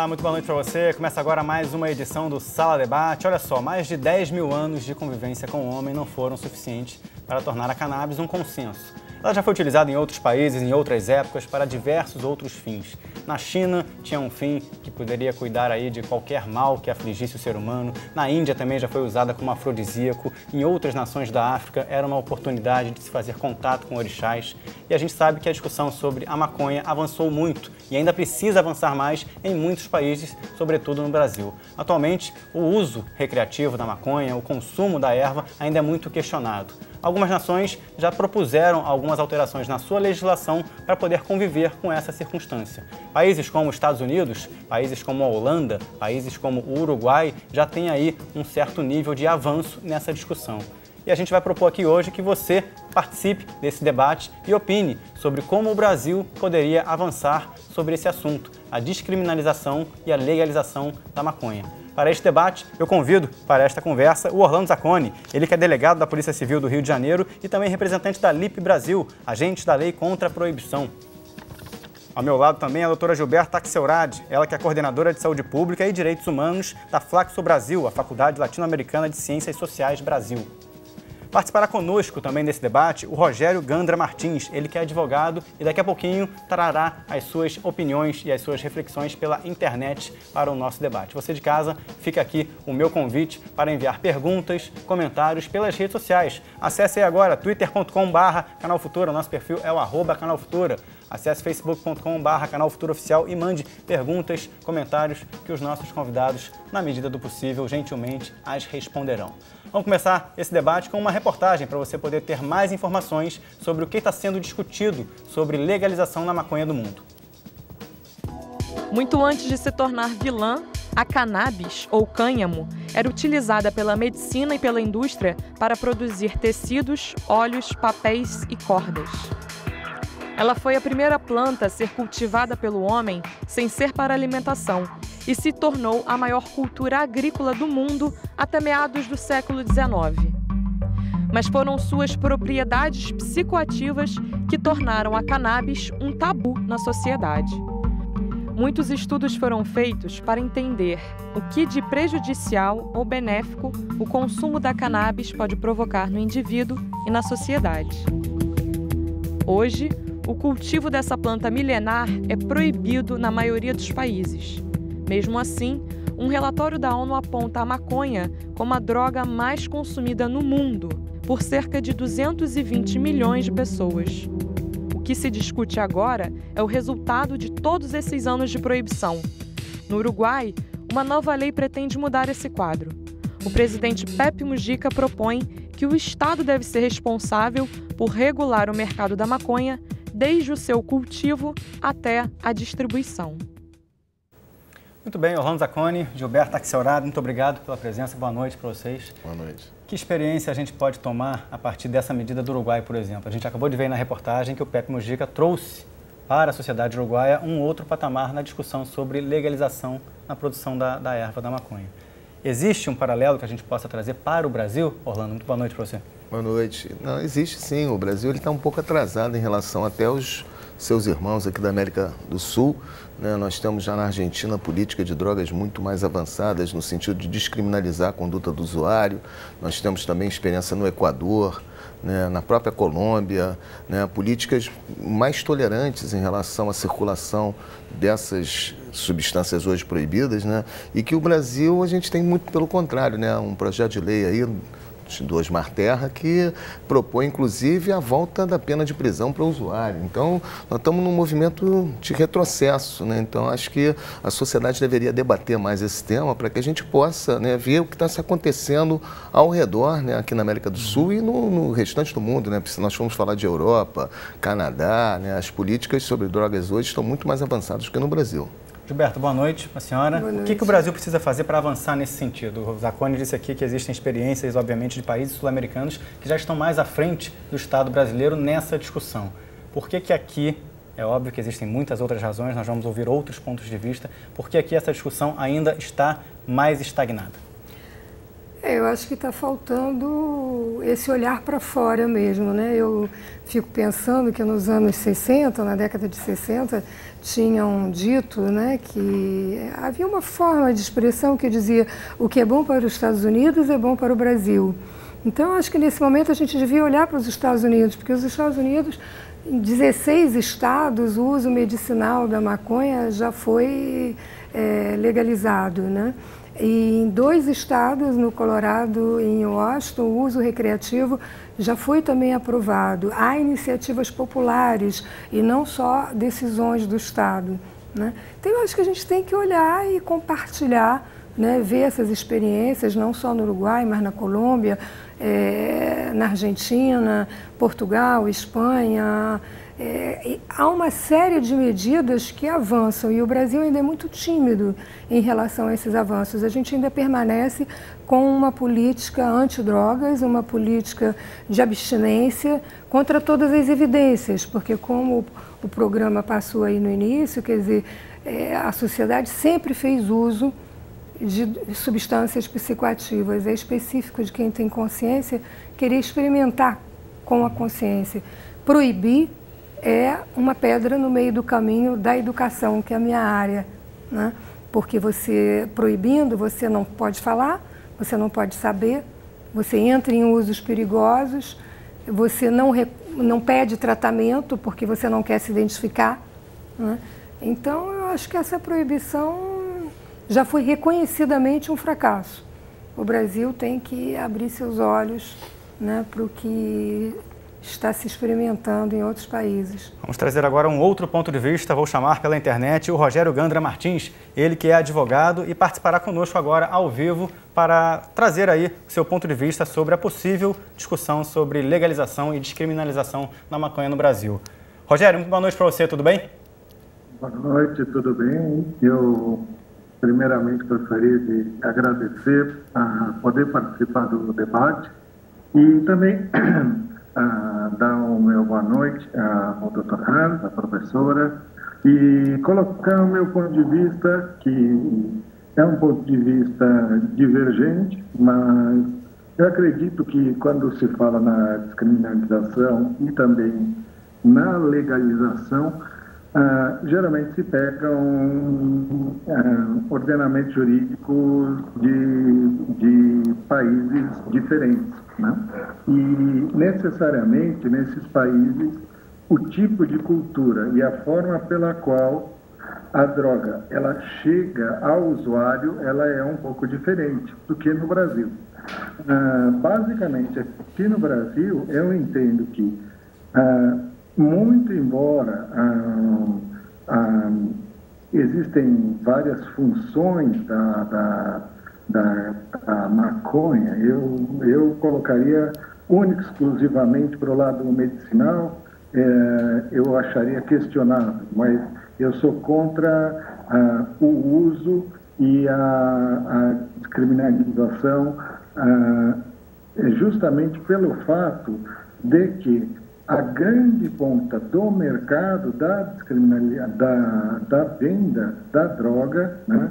Olá, muito boa noite para você. Começa agora mais uma edição do Sala Debate. Olha só, mais de 10 mil anos de convivência com o homem não foram suficientes para tornar a cannabis um consenso. Ela já foi utilizada em outros países, em outras épocas, para diversos outros fins. Na China, tinha um fim que poderia cuidar aí de qualquer mal que afligisse o ser humano. Na Índia também já foi usada como afrodisíaco. Em outras nações da África, era uma oportunidade de se fazer contato com orixás. E a gente sabe que a discussão sobre a maconha avançou muito e ainda precisa avançar mais em muitos países, sobretudo no Brasil. Atualmente, o uso recreativo da maconha, o consumo da erva, ainda é muito questionado. Algumas nações já propuseram algumas alterações na sua legislação para poder conviver com essa circunstância. Países como os Estados Unidos, países como a Holanda, países como o Uruguai já têm aí um certo nível de avanço nessa discussão. E a gente vai propor aqui hoje que você participe desse debate e opine sobre como o Brasil poderia avançar sobre esse assunto, a descriminalização e a legalização da maconha. Para este debate, eu convido para esta conversa o Orlando Zacconi, ele que é delegado da Polícia Civil do Rio de Janeiro e também representante da LIP Brasil, agente da Lei contra a Proibição. Ao meu lado também a doutora Gilberta Axelrad, ela que é coordenadora de Saúde Pública e Direitos Humanos da Flaxo Brasil, a Faculdade Latino-Americana de Ciências Sociais Brasil. Participará conosco também desse debate o Rogério Gandra Martins, ele que é advogado e daqui a pouquinho trará as suas opiniões e as suas reflexões pela internet para o nosso debate. Você de casa, fica aqui o meu convite para enviar perguntas, comentários pelas redes sociais. Acesse aí agora twitter.com/Canal Futura, nosso perfil é o @Canal Futura. Acesse facebook.com/Canal Futura Oficial e mande perguntas, comentários que os nossos convidados, na medida do possível, gentilmente as responderão. Vamos começar esse debate com uma reportagem para você poder ter mais informações sobre o que está sendo discutido sobre legalização da maconha do mundo. Muito antes de se tornar vilã, a cannabis, ou cânhamo, era utilizada pela medicina e pela indústria para produzir tecidos, óleos, papéis e cordas. Ela foi a primeira planta a ser cultivada pelo homem sem ser para alimentação e se tornou a maior cultura agrícola do mundo até meados do século XIX. Mas foram suas propriedades psicoativas que tornaram a cannabis um tabu na sociedade. Muitos estudos foram feitos para entender o que de prejudicial ou benéfico o consumo da cannabis pode provocar no indivíduo e na sociedade. Hoje, o cultivo dessa planta milenar é proibido na maioria dos países. Mesmo assim, um relatório da ONU aponta a maconha como a droga mais consumida no mundo, por cerca de 220 milhões de pessoas. O que se discute agora é o resultado de todos esses anos de proibição. No Uruguai, uma nova lei pretende mudar esse quadro. O presidente Pepe Mujica propõe que o Estado deve ser responsável por regular o mercado da maconha desde o seu cultivo até a distribuição. Muito bem, Orlando Zacconi, Gilberta Axelrad, muito obrigado pela presença, boa noite para vocês. Boa noite. Que experiência a gente pode tomar a partir dessa medida do Uruguai, por exemplo? A gente acabou de ver na reportagem que o Pepe Mujica trouxe para a sociedade uruguaia um outro patamar na discussão sobre legalização na produção da erva da maconha. Existe um paralelo que a gente possa trazer para o Brasil? Orlando, muito boa noite para você. Boa noite. Não, existe sim. O Brasil está um pouco atrasado em relação até aos seus irmãos aqui da América do Sul. Né? Nós temos já na Argentina política de drogas muito mais avançadas no sentido de descriminalizar a conduta do usuário. Nós temos também experiência no Equador, né? Na própria Colômbia, né? Políticas mais tolerantes em relação à circulação dessas substâncias hoje proibidas, né? E que o Brasil, a gente tem muito pelo contrário, né? Um projeto de lei aí do Osmar Terra, que propõe, inclusive, a volta da pena de prisão para o usuário. Então, nós estamos num movimento de retrocesso, né? Então, acho que a sociedade deveria debater mais esse tema para que a gente possa, né, ver o que está se acontecendo ao redor, né, aqui na América do Sul e no restante do mundo, né? Porque se nós formos falar de Europa, Canadá, né, as políticas sobre drogas hoje estão muito mais avançadas do que no Brasil. Gilberto, boa noite para a senhora. Boa noite. O que o Brasil precisa fazer para avançar nesse sentido? O Zacconi disse aqui que existem experiências, obviamente, de países sul-americanos que já estão mais à frente do Estado brasileiro nessa discussão. Por que aqui, é óbvio que existem muitas outras razões, nós vamos ouvir outros pontos de vista, por que aqui essa discussão ainda está mais estagnada? Eu acho que está faltando esse olhar para fora mesmo, né? Eu fico pensando que nos anos 60, na década de 60, tinham dito, né, que havia uma forma de expressão que dizia o que é bom para os Estados Unidos é bom para o Brasil. Então, acho que nesse momento a gente devia olhar para os Estados Unidos, porque os Estados Unidos, em 16 estados, o uso medicinal da maconha já foi legalizado, né? E em 2 estados, no Colorado e em Washington, o uso recreativo já foi também aprovado. Há iniciativas populares e não só decisões do Estado, né? Então, eu acho que a gente tem que olhar e compartilhar, né, ver essas experiências, não só no Uruguai, mas na Colômbia, na Argentina, Portugal, Espanha. Há uma série de medidas que avançam e o Brasil ainda é muito tímido em relação a esses avanços. A gente ainda permanece com uma política antidrogas, uma política de abstinência contra todas as evidências, porque como o programa passou aí no início, quer dizer, a sociedade sempre fez uso de substâncias psicoativas. É específico de quem tem consciência querer experimentar com a consciência. Proibir é uma pedra no meio do caminho da educação, que é a minha área, né? Porque você, proibindo, você não pode falar, você não pode saber, você entra em usos perigosos, você não pede tratamento porque você não quer se identificar, né? Então, eu acho que essa proibição já foi reconhecidamente um fracasso. O Brasil tem que abrir seus olhos, né, para o que está se experimentando em outros países. Vamos trazer agora um outro ponto de vista, vou chamar pela internet o Rogério Gandra Martins, ele que é advogado e participará conosco agora ao vivo para trazer aí o seu ponto de vista sobre a possível discussão sobre legalização e descriminalização da maconha no Brasil. Rogério, muito boa noite para você, tudo bem? Boa noite, tudo bem? Eu primeiramente gostaria de agradecer a poder participar do debate e também dar o meu boa noite ao Dr. Hans, a professora, e colocar o meu ponto de vista, que é um ponto de vista divergente, mas eu acredito que quando se fala na descriminalização e também na legalização, geralmente se pegam ordenamentos jurídicos de países diferentes, né? E necessariamente nesses países o tipo de cultura e a forma pela qual a droga ela chega ao usuário, ela é um pouco diferente do que no Brasil. Basicamente aqui no Brasil eu entendo que muito embora existem várias funções da maconha, eu colocaria única exclusivamente para o lado medicinal, eu acharia questionável, mas eu sou contra o uso e a descriminalização justamente pelo fato de que a grande ponta do mercado da venda da droga, né,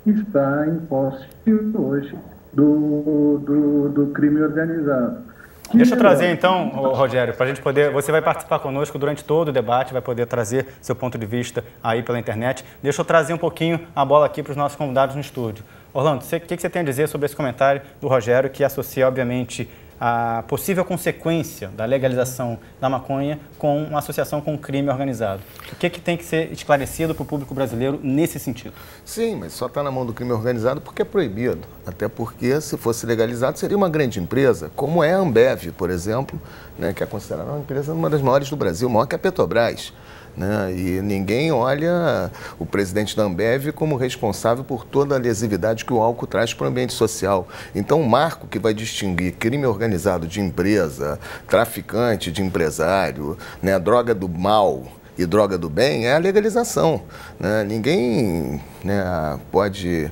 está em posse hoje do crime organizado. Deixa eu trazer então, Rogério, para a gente poder, você vai participar conosco durante todo o debate, vai poder trazer seu ponto de vista aí pela internet. Deixa eu trazer um pouquinho a bola aqui para os nossos convidados no estúdio. Orlando, o que você tem a dizer sobre esse comentário do Rogério, que associa, obviamente, a possível consequência da legalização da maconha com uma associação com o crime organizado? O que tem que ser esclarecido para o público brasileiro nesse sentido? Sim, mas só está na mão do crime organizado porque é proibido. Até porque, se fosse legalizado, seria uma grande empresa, como é a Ambev, por exemplo, né, que é considerada uma empresa uma das maiores do Brasil, maior que a Petrobras. Né? E ninguém olha o presidente da Ambev como responsável por toda a lesividade que o álcool traz para o ambiente social. Então, o marco que vai distinguir crime organizado de empresa, traficante de empresário, né, droga do mal e droga do bem é a legalização. Né? Ninguém, né, pode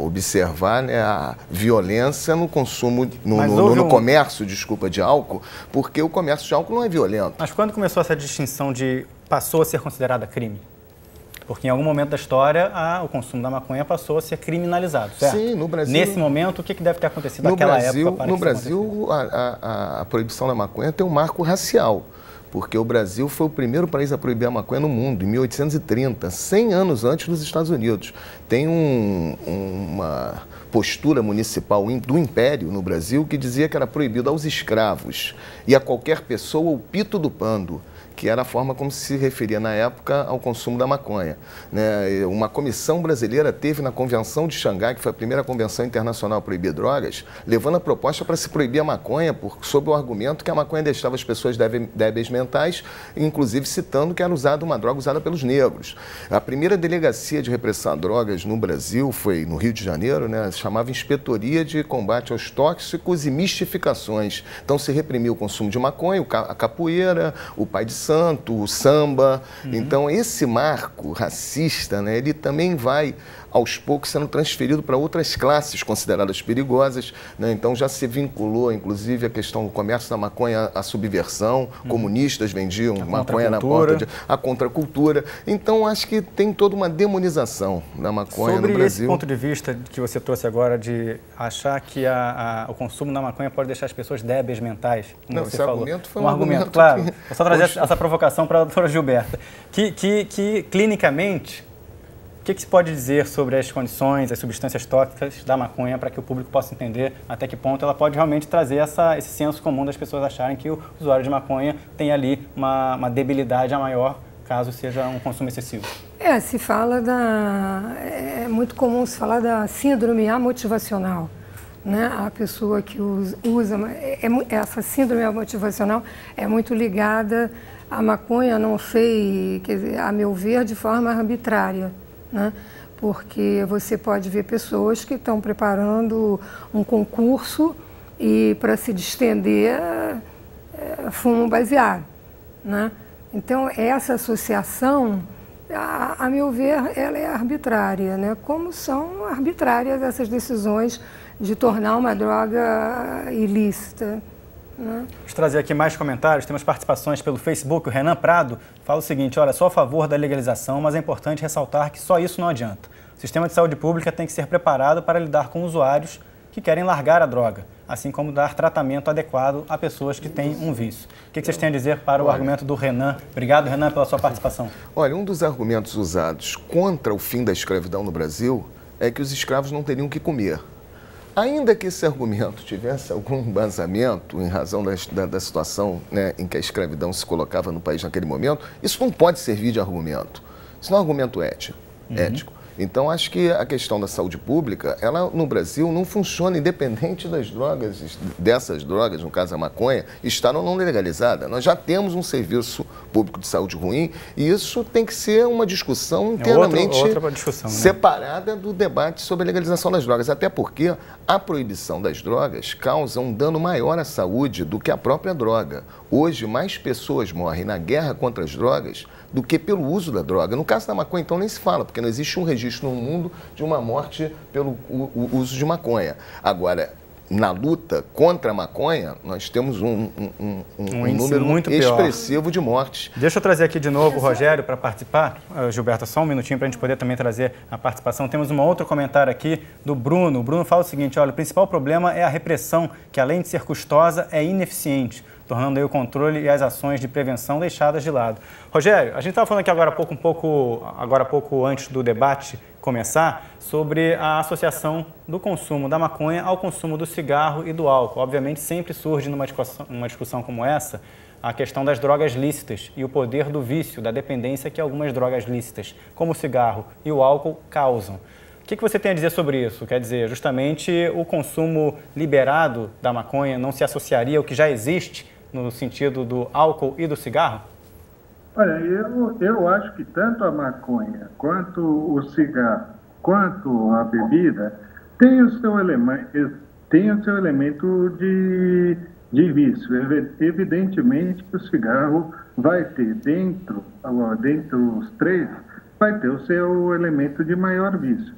observar, né, a violência no consumo, no comércio, desculpa, de álcool, porque o comércio de álcool não é violento. Mas quando começou essa distinção de passou a ser considerada crime? porque em algum momento da história o consumo da maconha passou a ser criminalizado, certo? Sim, no Brasil... Nesse momento, o que deve ter acontecido naquela época para No Brasil, a proibição da maconha tem um marco racial, porque o Brasil foi o primeiro país a proibir a maconha no mundo, em 1830, 100 anos antes dos Estados Unidos. Tem uma postura municipal do Império no Brasil que dizia que era proibido aos escravos e a qualquer pessoa o pito do pando, que era a forma como se referia na época ao consumo da maconha, né? Uma comissão brasileira teve na Convenção de Xangai, que foi a primeira convenção internacional a proibir drogas, levando a proposta para se proibir a maconha sob o argumento que a maconha deixava as pessoas débeis mentais, inclusive citando que era uma droga usada pelos negros. A primeira delegacia de repressão a drogas no Brasil foi no Rio de Janeiro, né? Se chamava Inspetoria de Combate aos Tóxicos e Mistificações. Então se reprimiu o consumo de maconha, a capoeira, o pai de santo, o samba. Então, esse marco racista, né, ele também vai, aos poucos, sendo transferido para outras classes consideradas perigosas, né? Então, já se vinculou, inclusive, a questão do comércio da maconha à subversão. Comunistas vendiam maconha na porta, a contracultura. Então, acho que tem toda uma demonização da maconha no Brasil. Sobre esse ponto de vista que você trouxe agora, de achar que o consumo da maconha pode deixar as pessoas débeis mentais, como você falou. Argumento foi um argumento claro. Vou só trazer essa provocação para a doutora Gilberta. Que clinicamente, o que se pode dizer sobre as condições, as substâncias tóxicas da maconha, para que o público possa entender até que ponto ela pode realmente trazer esse senso comum das pessoas acharem que o usuário de maconha tem ali uma debilidade a maior, caso seja um consumo excessivo? Se fala é muito comum se falar da síndrome amotivacional, né? A pessoa que usa essa síndrome amotivacional é muito ligada à maconha, não sei, quer dizer, a meu ver, de forma arbitrária, né? Porque você pode ver pessoas que estão preparando um concurso e, para se distender, fumam baseado, né? Então, essa associação, a meu ver, ela é arbitrária, né? Como são arbitrárias essas decisões de tornar uma droga ilícita, né? Vou trazer aqui mais comentários, temos participações pelo Facebook. O Renan Prado fala o seguinte: olha, sou a favor da legalização, mas é importante ressaltar que só isso não adianta. O sistema de saúde pública tem que ser preparado para lidar com usuários que querem largar a droga, assim como dar tratamento adequado a pessoas que têm um vício. O que vocês têm a dizer para o argumento do Renan? Obrigado, Renan, pela sua participação. Olha, um dos argumentos usados contra o fim da escravidão no Brasil é que os escravos não teriam o que comer. Ainda que esse argumento tivesse algum embasamento em razão da situação, né, em que a escravidão se colocava no país naquele momento, isso não pode servir de argumento. Isso não é um argumento ético. Então, acho que a questão da saúde pública, ela no Brasil não funciona independente das drogas, dessas drogas, no caso a maconha, estar ou não legalizada. Nós já temos um serviço público de saúde ruim e isso tem que ser uma discussão inteiramente outra discussão, né? Separada do debate sobre a legalização das drogas. Até porque a proibição das drogas causa um dano maior à saúde do que a própria droga. Hoje, mais pessoas morrem na guerra contra as drogas do que pelo uso da droga. No caso da maconha, então, nem se fala, porque não existe um registro no mundo de uma morte pelo uso de maconha. Agora, na luta contra a maconha, nós temos um número muito expressivo de mortes. Deixa eu trazer aqui de novo o Rogério para participar. Gilberto, só um minutinho para a gente poder também trazer a participação. Temos um outro comentário aqui do Bruno. O Bruno fala o seguinte: olha, o principal problema é a repressão, que além de ser custosa, é ineficiente, tornando aí o controle e as ações de prevenção deixadas de lado. Rogério, a gente estava falando aqui agora há pouco antes do debate começar, sobre a associação do consumo da maconha ao consumo do cigarro e do álcool. Obviamente, sempre surge numa discussão como essa a questão das drogas lícitas e o poder do vício, da dependência que algumas drogas lícitas, como o cigarro e o álcool, causam. O que você tem a dizer sobre isso? Quer dizer, justamente o consumo liberado da maconha não se associaria ao que já existe no sentido do álcool e do cigarro? Olha, eu acho que tanto a maconha, quanto o cigarro, quanto a bebida, tem o seu elemento de vício. Evidentemente que o cigarro vai ter, dentro dos três, vai ter o seu elemento de maior vício.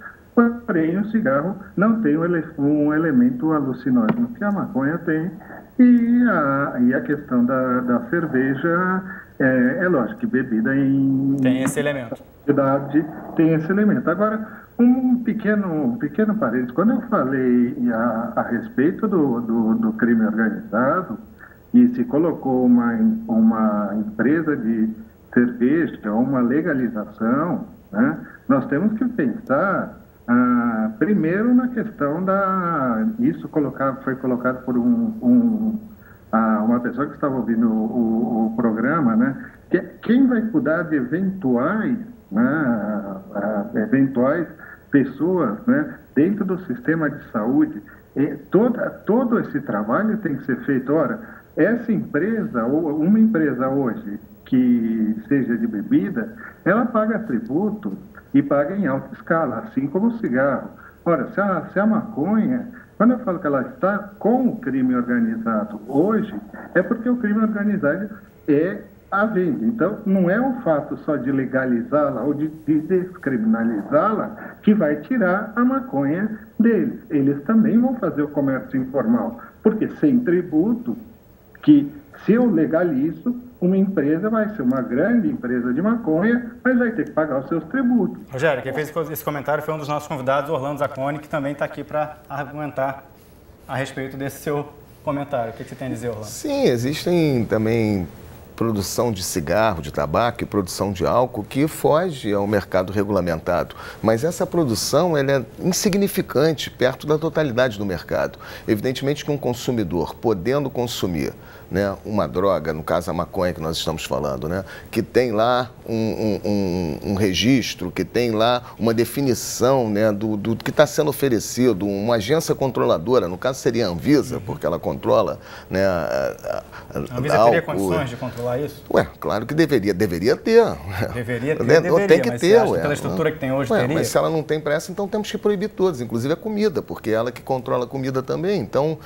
Porém, o cigarro não tem um elemento alucinógeno que a maconha tem, e a questão da cerveja É lógico que bebida em Tem esse elemento. quantidade tem esse elemento. Agora, um pequeno parênteses. Quando eu falei a respeito do crime organizado e se colocou uma empresa de cerveja, uma legalização, né, nós temos que pensar primeiro na questão isso foi colocado por uma pessoa que estava ouvindo o programa, né? Quem vai cuidar de eventuais pessoas, né, dentro do sistema de saúde? Todo esse trabalho tem que ser feito. Ora, essa empresa, ou uma empresa hoje que seja de bebida, ela paga tributo e paga em alta escala, assim como o cigarro. Ora, se a maconha, quando eu falo que ela está com o crime organizado hoje, é porque o crime organizado é a venda. Então, não é o fato só de legalizá-la ou de descriminalizá-la que vai tirar a maconha deles. Eles também vão fazer o comércio informal, porque sem tributo, que se eu legalizo, uma empresa vai ser uma grande empresa de maconha, mas vai ter que pagar os seus tributos. Rogério, quem fez esse comentário foi um dos nossos convidados, Orlando Zacconi, que também está aqui para argumentar a respeito desse seu comentário. O que você tem a dizer, Orlando? Sim, existem também produção de cigarro, de tabaco e produção de álcool que foge ao mercado regulamentado. Mas essa produção ela é insignificante perto da totalidade do mercado. Evidentemente que um consumidor, podendo consumir, né, uma droga, no caso a maconha que nós estamos falando, né, que tem lá um registro, que tem lá uma definição, né, do que está sendo oferecido, uma agência controladora, no caso seria a Anvisa, porque ela controla, né, a Anvisa teria condições de controlar isso? Ué, claro que deveria ter. Deveria ter, tem que mas ter, você acha que pela estrutura que tem hoje teria? Mas se ela não tem pressa, então temos que proibir todos, inclusive a comida, porque ela que controla a comida também. Então,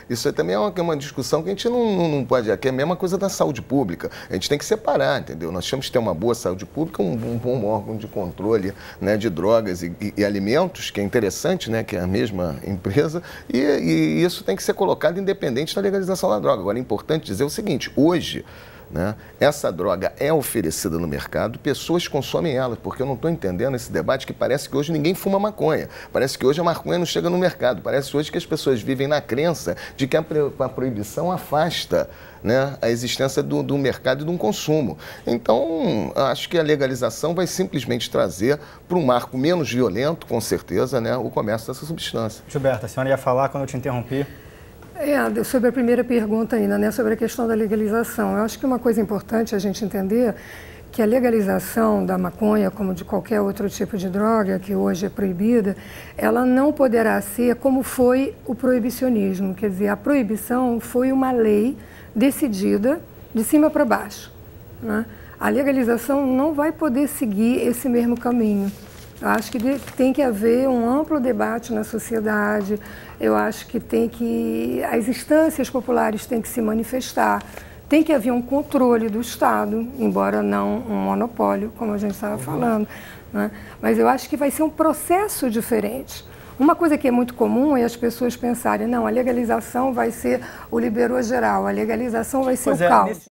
isso aí também é uma discussão que a gente não pode, que é a mesma coisa da saúde pública. A gente tem que separar, entendeu? Nós temos que ter uma boa saúde pública, um bom órgão de controle, né, de drogas e alimentos, que é interessante, né, que é a mesma empresa, e isso tem que ser colocado independente da legalização da droga. Agora, é importante dizer o seguinte, hoje, né, essa droga é oferecida no mercado, pessoas consomem ela, porque eu não estou entendendo esse debate que parece que hoje ninguém fuma maconha, parece que hoje a maconha não chega no mercado, parece hoje que as pessoas vivem na crença de que a proibição afasta, né, a existência do mercado e do consumo. Então, acho que a legalização vai simplesmente trazer para um marco menos violento, com certeza, né, o comércio dessa substância. Gilberta, a senhora ia falar quando eu te interrompi? Sobre a primeira pergunta ainda, né, sobre a questão da legalização. Eu acho que uma coisa importante a gente entender que a legalização da maconha, como de qualquer outro tipo de droga que hoje é proibida, ela não poderá ser como foi o proibicionismo. Quer dizer, a proibição foi uma lei decidida de cima para baixo, né? A legalização não vai poder seguir esse mesmo caminho. Eu acho que tem que haver um amplo debate na sociedade, eu acho que as instâncias populares têm que se manifestar, tem que haver um controle do Estado, embora não um monopólio, como a gente estava falando, né? Mas eu acho que vai ser um processo diferente. Uma coisa que é muito comum é as pessoas pensarem, não, a legalização vai ser o liberou geral, a legalização vai ser o caos.